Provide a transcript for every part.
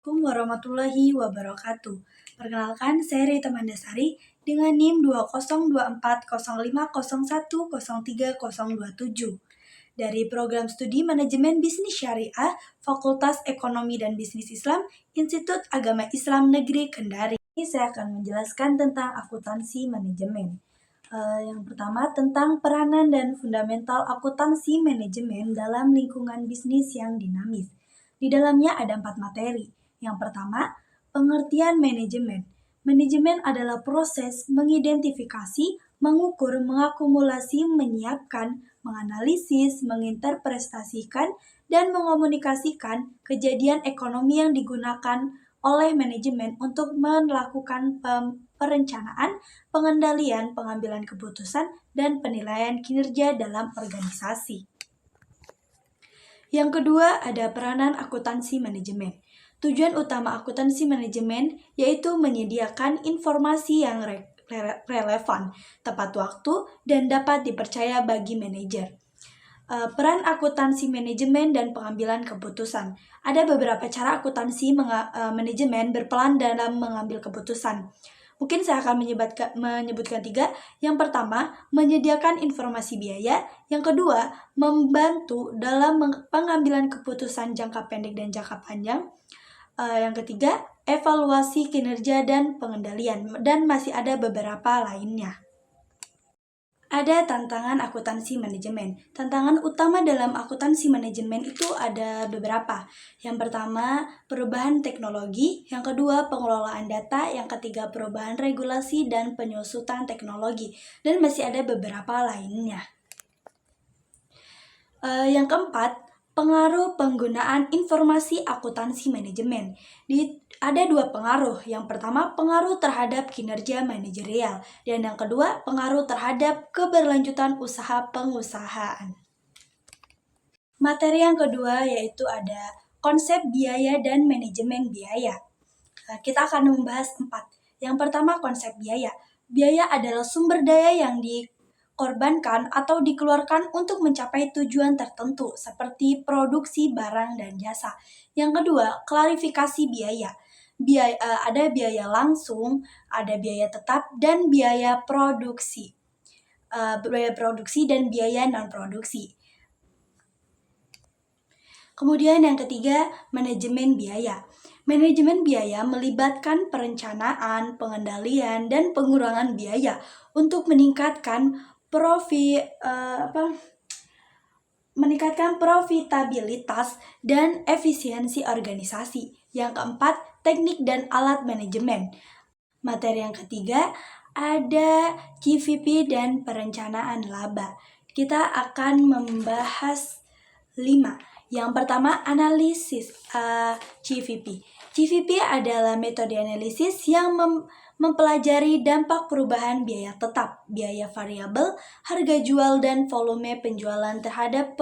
Assalamualaikum warahmatullahi wabarakatuh. Perkenalkan, saya Rita Mandasari dengan NIM 20240501030027 dari Program Studi Manajemen Bisnis Syariah, Fakultas Ekonomi dan Bisnis Islam, Institut Agama Islam Negeri Kendari. Ini saya akan menjelaskan tentang akuntansi manajemen. Yang pertama, tentang peranan dan fundamental akuntansi manajemen dalam lingkungan bisnis yang dinamis. Di dalamnya ada 4 materi. Yang pertama, pengertian manajemen. Manajemen adalah proses mengidentifikasi, mengukur, mengakumulasi, menyiapkan, menganalisis, menginterpretasikan, dan mengomunikasikan kejadian ekonomi yang digunakan oleh manajemen untuk melakukan perencanaan, pengendalian, pengambilan keputusan, dan penilaian kinerja dalam organisasi. Yang kedua, ada peranan akuntansi manajemen. Tujuan utama akuntansi manajemen yaitu menyediakan informasi yang relevan, tepat waktu, dan dapat dipercaya bagi manajer. Peran akuntansi manajemen dan pengambilan keputusan. Ada beberapa cara akuntansi manajemen berperan dalam mengambil keputusan. Mungkin saya akan menyebutkan 3. Yang pertama, menyediakan informasi biaya. Yang kedua, membantu dalam pengambilan keputusan jangka pendek dan jangka panjang. Yang ketiga, evaluasi kinerja dan pengendalian. Dan masih ada beberapa lainnya. Ada tantangan akuntansi manajemen. Tantangan utama dalam akuntansi manajemen itu ada beberapa. Yang pertama, perubahan teknologi. Yang kedua, pengelolaan data. Yang ketiga, perubahan regulasi dan penyusutan teknologi. Dan masih ada beberapa lainnya. Yang keempat, pengaruh penggunaan informasi akuntansi manajemen. Ada 2 pengaruh. Yang pertama, pengaruh terhadap kinerja manajerial. Dan yang kedua, pengaruh terhadap keberlanjutan usaha pengusahaan. Materi yang kedua yaitu ada konsep biaya dan manajemen biaya. Kita akan membahas 4. Yang pertama, konsep biaya. Biaya adalah sumber daya yang dikorbankan atau dikeluarkan untuk mencapai tujuan tertentu seperti produksi barang dan jasa. Yang kedua, klarifikasi biaya. Ada biaya langsung, ada biaya tetap, dan biaya produksi. Biaya produksi dan biaya non-produksi. Kemudian yang ketiga, manajemen biaya. Manajemen biaya melibatkan perencanaan, pengendalian, dan pengurangan biaya untuk meningkatkan profitabilitas dan efisiensi organisasi. Yang keempat, teknik dan alat manajemen. Materi yang ketiga, ada CVP dan perencanaan laba. Kita akan membahas 5. Yang pertama, analisis CVP. CVP adalah metode analisis yang mempelajari dampak perubahan biaya tetap, biaya variabel, harga jual, dan volume penjualan terhadap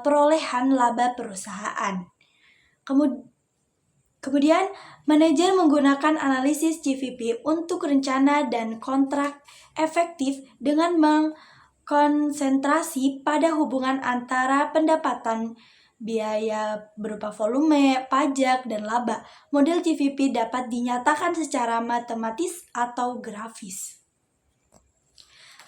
perolehan laba perusahaan. Kemudian, manajer menggunakan analisis CVP untuk rencana dan kontrak efektif dengan konsentrasi pada hubungan antara pendapatan, biaya berupa volume, pajak, dan laba. Model CVP dapat dinyatakan secara matematis atau grafis.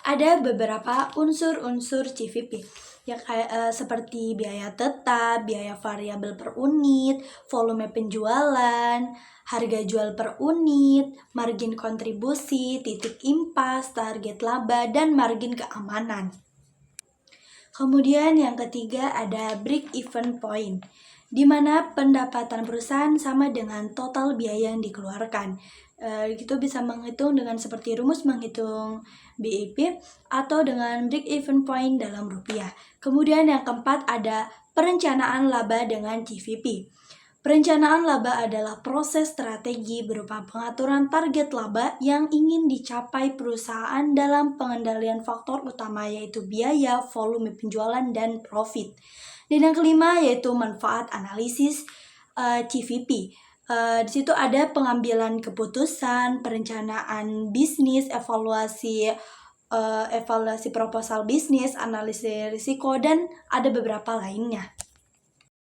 Ada beberapa unsur-unsur CVP yang seperti biaya tetap, biaya variabel per unit, volume penjualan, harga jual per unit, margin kontribusi, titik impas, target laba, dan margin keamanan. Kemudian yang ketiga ada break-even point, di mana pendapatan perusahaan sama dengan total biaya yang dikeluarkan. Itu bisa menghitung dengan seperti rumus menghitung BIP atau dengan break-even point dalam rupiah. Kemudian yang keempat ada perencanaan laba dengan CVP. Perencanaan laba adalah proses strategi berupa pengaturan target laba yang ingin dicapai perusahaan dalam pengendalian faktor utama yaitu biaya, volume penjualan, dan profit. Dan yang kelima yaitu manfaat analisis CVP. Di situ ada pengambilan keputusan, perencanaan bisnis, evaluasi proposal bisnis, analisis risiko, dan ada beberapa lainnya.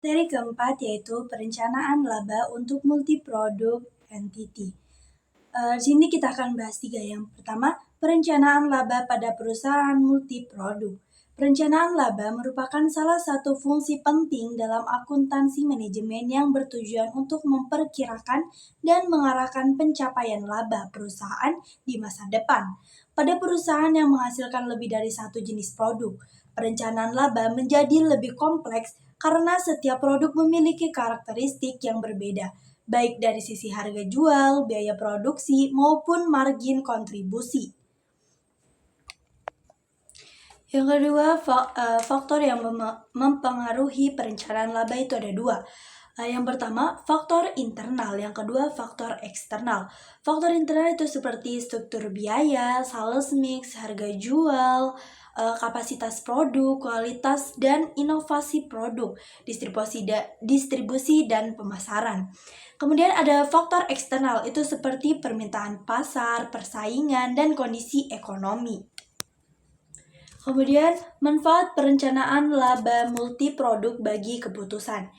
Materi keempat yaitu perencanaan laba untuk multi-product entity. Di sini kita akan bahas 3. Yang pertama, perencanaan laba pada perusahaan multi-produk. Perencanaan laba merupakan salah satu fungsi penting dalam akuntansi manajemen yang bertujuan untuk memperkirakan dan mengarahkan pencapaian laba perusahaan di masa depan. Pada perusahaan yang menghasilkan lebih dari satu jenis produk, perencanaan laba menjadi lebih kompleks karena setiap produk memiliki karakteristik yang berbeda, baik dari sisi harga jual, biaya produksi, maupun margin kontribusi. Yang kedua, faktor yang mempengaruhi perencanaan laba itu ada 2. Yang pertama, faktor internal. Yang kedua, faktor eksternal. Faktor internal itu seperti struktur biaya, sales mix, harga jual, kapasitas produk, kualitas dan inovasi produk, distribusi dan pemasaran. Kemudian ada faktor eksternal, itu seperti permintaan pasar, persaingan, dan kondisi ekonomi. Kemudian, manfaat perencanaan laba multi-produk bagi keputusan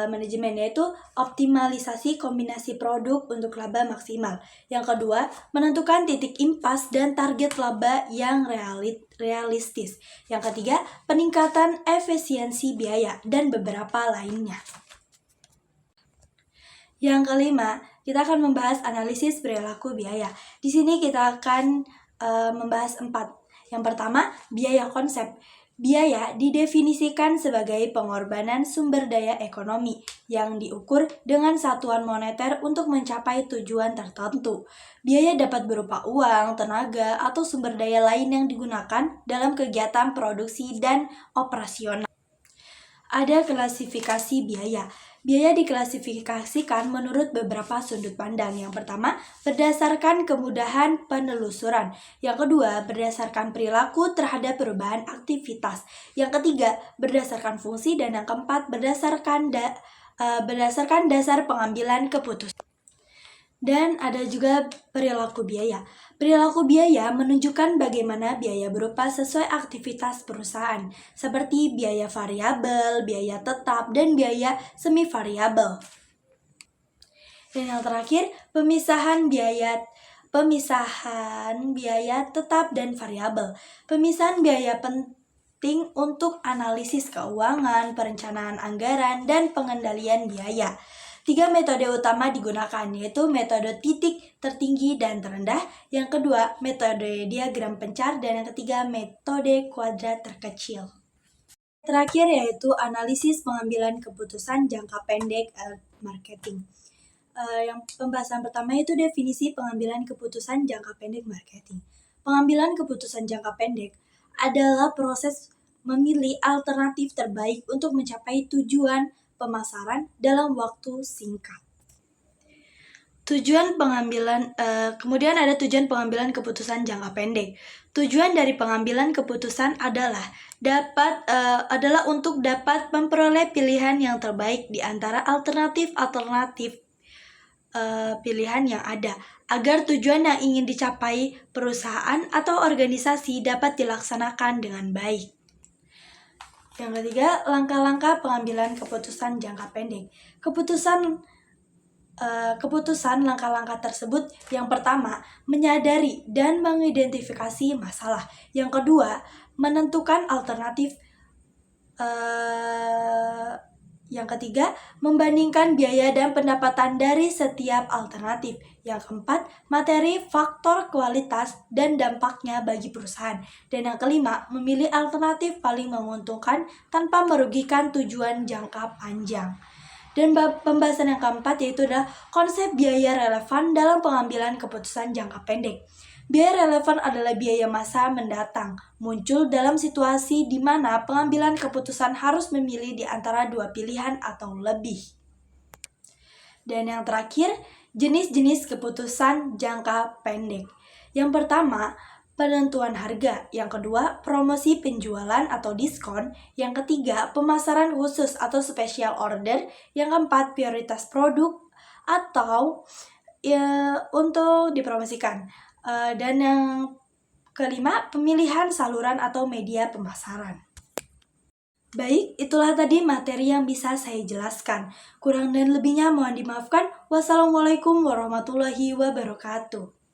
manajemen, yaitu optimalisasi kombinasi produk untuk laba maksimal. Yang kedua, menentukan titik impas dan target laba yang realistis. Yang ketiga, peningkatan efisiensi biaya dan beberapa lainnya. Yang kelima, kita akan membahas analisis perilaku biaya. Di sini kita akan membahas 4. Yang pertama, biaya konsep. Biaya didefinisikan sebagai pengorbanan sumber daya ekonomi yang diukur dengan satuan moneter untuk mencapai tujuan tertentu. Biaya dapat berupa uang, tenaga, atau sumber daya lain yang digunakan dalam kegiatan produksi dan operasional. Ada klasifikasi biaya. Biaya diklasifikasikan menurut beberapa sudut pandang. Yang pertama, berdasarkan kemudahan penelusuran. Yang kedua, berdasarkan perilaku terhadap perubahan aktivitas. Yang ketiga, berdasarkan fungsi. Dan yang keempat, berdasarkan dasar pengambilan keputusan. Dan ada juga perilaku biaya. Perilaku biaya menunjukkan bagaimana biaya berupa sesuai aktivitas perusahaan, seperti biaya variabel, biaya tetap, dan biaya semi variabel. Dan yang terakhir, pemisahan biaya tetap dan variabel. Pemisahan biaya penting untuk analisis keuangan, perencanaan anggaran, dan pengendalian biaya. 3 metode utama digunakan, yaitu metode titik tertinggi dan terendah, yang kedua metode diagram pencar, dan yang ketiga metode kuadrat terkecil. Terakhir yaitu analisis pengambilan keputusan jangka pendek marketing. Yang pembahasan pertama itu definisi pengambilan keputusan jangka pendek marketing. Pengambilan keputusan jangka pendek adalah proses memilih alternatif terbaik untuk mencapai tujuan pemasaran dalam waktu singkat. Kemudian ada tujuan pengambilan keputusan jangka pendek. Tujuan dari pengambilan keputusan adalah untuk dapat memperoleh pilihan yang terbaik di antara alternatif pilihan yang ada, agar tujuan yang ingin dicapai perusahaan atau organisasi dapat dilaksanakan dengan baik. Yang ketiga, langkah-langkah pengambilan keputusan jangka pendek. Keputusan langkah-langkah tersebut, yang pertama, menyadari dan mengidentifikasi masalah. Yang kedua, menentukan alternatif. Yang ketiga, membandingkan biaya dan pendapatan dari setiap alternatif. Yang keempat, materi, faktor, kualitas, dan dampaknya bagi perusahaan. Dan yang kelima, memilih alternatif paling menguntungkan tanpa merugikan tujuan jangka panjang. Dan pembahasan yang keempat yaitu adalah konsep biaya relevan dalam pengambilan keputusan jangka pendek. Biaya relevan adalah biaya masa mendatang, muncul dalam situasi di mana pengambilan keputusan harus memilih di antara 2 pilihan atau lebih. Dan yang terakhir, jenis-jenis keputusan jangka pendek. Yang pertama, penentuan harga. Yang kedua, promosi penjualan atau diskon. Yang ketiga, pemasaran khusus atau special order. Yang keempat, prioritas produk atau untuk dipromosikan. Dan yang kelima, pemilihan saluran atau media pemasaran. Baik, itulah tadi materi yang bisa saya jelaskan. Kurang dan lebihnya mohon dimaafkan. Wassalamualaikum warahmatullahi wabarakatuh.